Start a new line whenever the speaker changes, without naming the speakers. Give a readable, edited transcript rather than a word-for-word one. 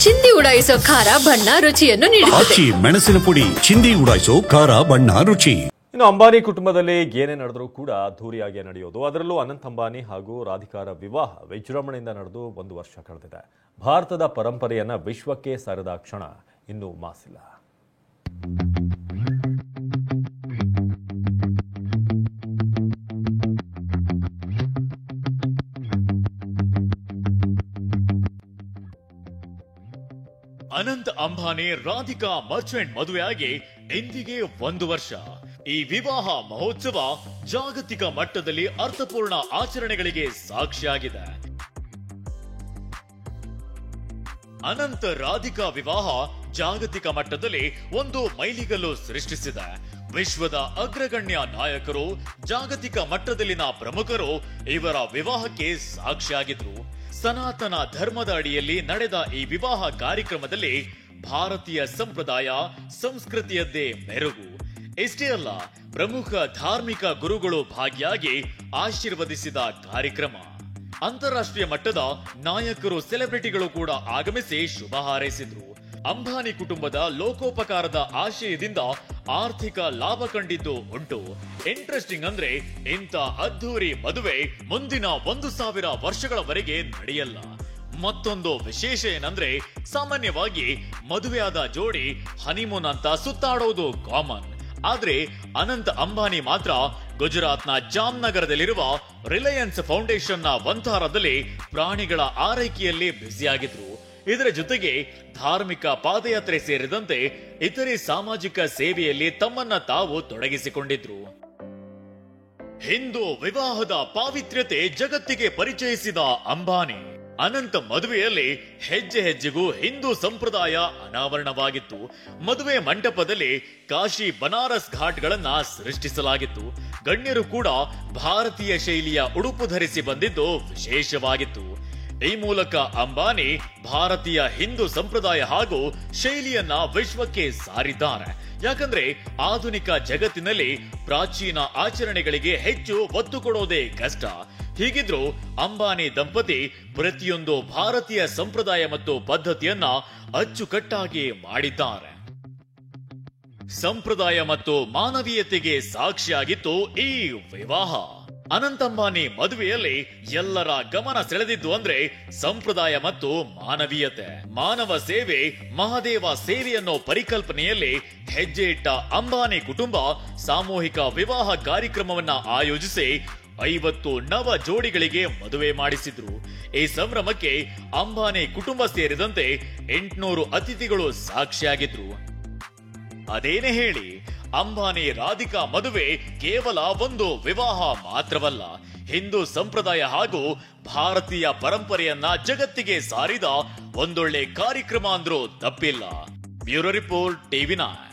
ಚಿಂದಿ ಉಡಾಯಿಸೋ ಖಾರ ಬಣ್ಣ ರುಚಿಯನ್ನು ನೀಡುತ್ತದೆ.
ಮೆಣಸಿನ ಪುಡಿ ಚಿಂದಿ ಉಡಾಯಿಸೋ ಖಾರ ಬಣ್ಣ ರುಚಿ.
ಇನ್ನು ಅಂಬಾನಿ ಕುಟುಂಬದಲ್ಲಿ ಏನೇ ನಡೆದರೂ ಕೂಡ ಅದ್ದೂರಿಯಾಗಿ ನಡೆಯೋದು. ಅದರಲ್ಲೂ ಅನಂತ್ ಅಂಬಾನಿ ಹಾಗೂ ರಾಧಿಕಾರ ವಿವಾಹ ವಿಜೃಂಭಣೆಯಿಂದ ನಡೆದು 1 ವರ್ಷ ಕಳೆದಿದೆ. ಭಾರತದ ಪರಂಪರೆಯನ್ನ ವಿಶ್ವಕ್ಕೆ ಸಾರಿದ ಕ್ಷಣ ಇನ್ನೂ ಮಾಸಿಲ್ಲ.
ಅನಂತ್ ಅಂಬಾನಿ ರಾಧಿಕಾ ಮರ್ಚೆಂಟ್ ಮದುವೆಯಾಗಿ ಇಂದಿಗೆ 1 ವರ್ಷ. ಈ ವಿವಾಹ ಮಹೋತ್ಸವ ಜಾಗತಿಕ ಮಟ್ಟದಲ್ಲಿ ಅರ್ಥಪೂರ್ಣ ಆಚರಣೆಗಳಿಗೆ ಸಾಕ್ಷಿಯಾಗಿದೆ. ಅನಂತ್ ರಾಧಿಕಾ ವಿವಾಹ ಜಾಗತಿಕ ಮಟ್ಟದಲ್ಲಿ ಒಂದು ಮೈಲಿಗಲ್ಲು ಸೃಷ್ಟಿಸಿದೆ. ವಿಶ್ವದ ಅಗ್ರಗಣ್ಯ ನಾಯಕರು, ಜಾಗತಿಕ ಮಟ್ಟದಲ್ಲಿನ ಪ್ರಮುಖರು ಇವರ ವಿವಾಹಕ್ಕೆ ಸಾಕ್ಷಿಯಾಗಿದ್ರು. ಸನಾತನ ಧರ್ಮದ ಅಡಿಯಲ್ಲಿ ನಡೆದ ಈ ವಿವಾಹ ಕಾರ್ಯಕ್ರಮದಲ್ಲಿ ಭಾರತೀಯ ಸಂಪ್ರದಾಯ ಸಂಸ್ಕೃತಿಯದ್ದೇ ಮೆರುಗು. ಇಷ್ಟೇ ಅಲ್ಲ, ಪ್ರಮುಖ ಧಾರ್ಮಿಕ ಗುರುಗಳು ಭಾಗಿಯಾಗಿ ಆಶೀರ್ವದಿಸಿದ ಕಾರ್ಯಕ್ರಮ. ಅಂತಾರಾಷ್ಟ್ರೀಯ ಮಟ್ಟದ ನಾಯಕರು, ಸೆಲೆಬ್ರಿಟಿಗಳು ಕೂಡ ಆಗಮಿಸಿ ಶುಭ ಹಾರೈಸಿದ್ರು. ಅಂಬಾನಿ ಕುಟುಂಬದ ಲೋಕೋಪಕಾರದ ಆಶಯದಿಂದ ಆರ್ಥಿಕ ಲಾಭ ಕಂಡಿದ್ದು ಉಂಟು. ಇಂಟ್ರೆಸ್ಟಿಂಗ್ ಅಂದ್ರೆ, ಇಂಥ ಅದ್ಧೂರಿ ಮದುವೆ ಮುಂದಿನ 1000 ವರ್ಷಗಳವರೆಗೆ ನಡೆಯಲ್ಲ. ಮತ್ತೊಂದು ವಿಶೇಷ ಏನಂದ್ರೆ, ಸಾಮಾನ್ಯವಾಗಿ ಮದುವೆಯಾದ ಜೋಡಿ ಹನಿಮೂನ್ ಅಂತ ಸುತ್ತಾಡೋದು ಕಾಮನ್. ಆದ್ರೆ ಅನಂತ್ ಅಂಬಾನಿ ಮಾತ್ರ ಗುಜರಾತ್ನ ಜಾಮ್ನಗರದಲ್ಲಿರುವ ರಿಲಯನ್ಸ್ ಫೌಂಡೇಶನ್ನ ವಂತಾರದಲ್ಲಿ ಪ್ರಾಣಿಗಳ ಆರೈಕೆಯಲ್ಲಿ ಬ್ಯುಸಿಯಾಗಿದ್ರು. ಇದರ ಜೊತೆಗೆ ಧಾರ್ಮಿಕ ಪಾದಯಾತ್ರೆ ಸೇರಿದಂತೆ ಇತರೆ ಸಾಮಾಜಿಕ ಸೇವೆಯಲ್ಲಿ ತಮ್ಮನ್ನ ತಾವು ತೊಡಗಿಸಿಕೊಂಡಿದ್ರು. ಹಿಂದೂ ವಿವಾಹದ ಪಾವಿತ್ರ್ಯತೆ ಜಗತ್ತಿಗೆ ಪರಿಚಯಿಸಿದ ಅಂಬಾನಿ ಅನಂತ್ ಮದುವೆಯಲ್ಲಿ ಹೆಜ್ಜೆ ಹೆಜ್ಜೆಗೂ ಹಿಂದೂ ಸಂಪ್ರದಾಯ ಅನಾವರಣವಾಗಿತ್ತು. ಮದುವೆ ಮಂಟಪದಲ್ಲಿ ಕಾಶಿ ಬನಾರಸ್ ಘಾಟ್ಗಳನ್ನ ಸೃಷ್ಟಿಸಲಾಗಿತ್ತು. ಗಣ್ಯರು ಕೂಡ ಭಾರತೀಯ ಶೈಲಿಯ ಉಡುಪು ಧರಿಸಿ ಬಂದಿದ್ದು ವಿಶೇಷವಾಗಿತ್ತು. ಈ ಮೂಲಕ ಅಂಬಾನಿ ಭಾರತೀಯ ಹಿಂದೂ ಸಂಪ್ರದಾಯ ಹಾಗೂ ಶೈಲಿಯನ್ನ ವಿಶ್ವಕ್ಕೆ ಸಾರಿದ್ದಾರೆ. ಯಾಕಂದ್ರೆ ಆಧುನಿಕ ಜಗತ್ತಿನಲ್ಲಿ ಪ್ರಾಚೀನ ಆಚರಣೆಗಳಿಗೆ ಹೆಚ್ಚು ಒತ್ತು ಕೊಡೋದೇ ಕಷ್ಟ. ಹೀಗಿದ್ರು ಅಂಬಾನಿ ದಂಪತಿ ಪ್ರತಿಯೊಂದು ಭಾರತೀಯ ಸಂಪ್ರದಾಯ ಮತ್ತು ಪದ್ಧತಿಯನ್ನ ಅಚ್ಚುಕಟ್ಟಾಗಿ ಮಾಡಿದ್ದಾರೆ. ಸಂಪ್ರದಾಯ ಮತ್ತು ಮಾನವೀಯತೆಗೆ ಸಾಕ್ಷಿಯಾಗಿತ್ತು ಈ ವಿವಾಹ. ಅನಂತ್ ಅಂಬಾನಿ ಮದುವೆಯಲ್ಲಿ ಎಲ್ಲರ ಗಮನ ಸೆಳೆದಿದ್ದು ಅಂದ್ರೆ ಸಂಪ್ರದಾಯ ಮತ್ತು ಮಾನವೀಯತೆ. ಮಾನವ ಸೇವೆ ಮಹಾದೇವ ಸೇವೆ ಅನ್ನೋ ಪರಿಕಲ್ಪನೆಯಲ್ಲಿ ಹೆಜ್ಜೆ ಇಟ್ಟ ಅಂಬಾನಿ ಕುಟುಂಬ ಸಾಮೂಹಿಕ ವಿವಾಹ ಕಾರ್ಯಕ್ರಮವನ್ನ ಆಯೋಜಿಸಿ 50 ನವ ಜೋಡಿಗಳಿಗೆ ಮದುವೆ ಮಾಡಿಸಿದ್ರು. ಈ ಸಂಭ್ರಮಕ್ಕೆ ಅಂಬಾನಿ ಕುಟುಂಬ ಸೇರಿದಂತೆ 800 ಅತಿಥಿಗಳು ಸಾಕ್ಷಿಯಾಗಿದ್ರು. ಅದೇನೇ ಹೇಳಿ, ಅಂಬಾನಿ ರಾಧಿಕಾ ಮದುವೆ ಕೇವಲ ಒಂದು ವಿವಾಹ ಮಾತ್ರವಲ್ಲ, ಹಿಂದೂ ಸಂಪ್ರದಾಯ ಹಾಗೂ ಭಾರತೀಯ ಪರಂಪರೆಯನ್ನ ಜಗತ್ತಿಗೆ ಸಾರಿದ ಒಂದೊಳ್ಳೆ ಕಾರ್ಯಕ್ರಮ ಅಂದ್ರೂ ತಪ್ಪಿಲ್ಲ. Bureau report, TV9.